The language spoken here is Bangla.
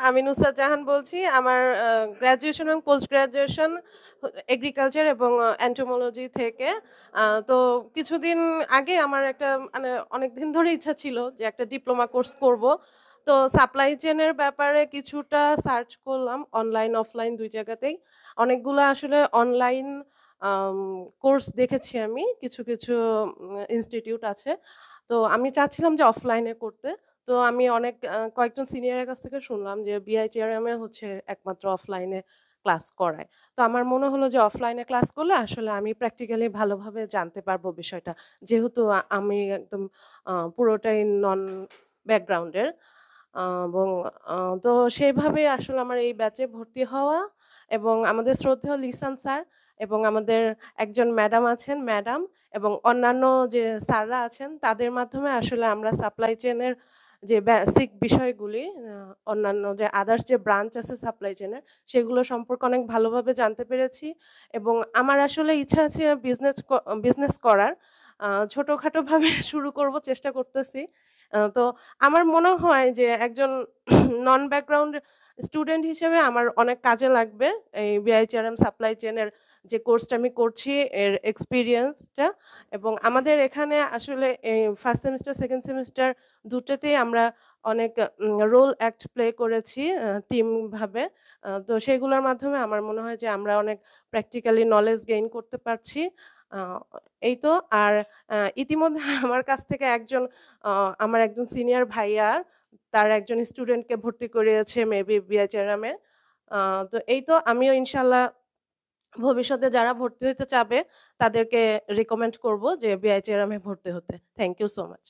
আমি নুসরাত জাহান বলছি। আমার গ্র্যাজুয়েশন এবং পোস্ট গ্র্যাজুয়েশন এগ্রিকালচার এবং এন্টোমোলজি থেকে। তো কিছুদিন আগে আমার একটা মানে অনেকদিন ধরে ইচ্ছা ছিল যে একটা ডিপ্লোমা কোর্স করব। তো সাপ্লাই চেইনের ব্যাপারে কিছুটা সার্চ করলাম অনলাইন অফলাইন ২ জায়গাতেই। অনেকগুলা আসলে অনলাইন আম কোর্স দেখেছি আমি। কিছু ইনস্টিটিউট আছে। তো আমি চাচ্ছিলাম যে অফলাইনে করতে। তো আমি অনেক কয়েকজন সিনিয়রের কাছ থেকে শুনলাম যে বিআইটিআরএম এ হচ্ছে একমাত্র অফলাইনে ক্লাস করায়। তো আমার মনে হলো যে অফলাইনে ক্লাস করলে আসলে আমি প্র্যাকটিক্যালি ভালোভাবে জানতে পারবো বিষয়টা। যেহেতু আমি একদম পুরোটাই নন ব্যাকগ্রাউন্ডের। এবং আ তো সেইভাবেই আসলে আমার এই ব্যাচে ভর্তি হওয়া এবং আমাদের শ্রদ্ধেয় লিসান স্যার এবং আমাদের একজন ম্যাডাম আছেন ম্যাডাম এবং অন্যান্য যে স্যাররা আছেন তাদের মাধ্যমে আসলে আমরা সাপ্লাই চেইনের যে বেসিক বিষয়গুলি অন্যান্য যে আদার্স যে ব্রাঞ্চ আছে সাপ্লাই চেইনের সেগুলো সম্পর্কে অনেক ভালোভাবে জানতে পেরেছি এবং আমার আসলে ইচ্ছা আছে বিজনেস করার। ছোটখাটোভাবে শুরু করব চেষ্টা করতেছি। তো আমার মনে হয় যে একজন নন ব্যাকগ্রাউন্ড স্টুডেন্ট হিসেবে আমার অনেক কাজে লাগবে এই বিআইচিআরএম সাপ্লাই চেইনের যে কোর্সটা আমি করছি এর এক্সপেরিয়েন্সটা। এবং আমাদের এখানে আসলে এই ফার্স্ট সেমেস্টার সেকেন্ড সেমেস্টার দুটোতেই আমরা অনেক রোল অ্যাক্ট প্লে করেছি টিম ভাবে। তো সেগুলোর মাধ্যমে আমার মনে হয় যে আমরা অনেক প্র্যাকটিক্যালি নলেজ গেইন করতে পারছি। আ এই তো। আর ইতিমধ্যে আমার কাছ থেকে আ আমার একজন সিনিয়র ভাইয়া তার একজন স্টুডেন্টকে ভর্তি করিয়েছে মেবি বিআইচিআরএম এ। আ তো এই তো আমিও ইনশাআল্লাহ ভবিষ্যতে যারা ভর্তি হইতে চাবে তাদেরকে রিকমেন্ড করব যে বিআইচিআরএম এ ভর্তি হতে। Thank you so much.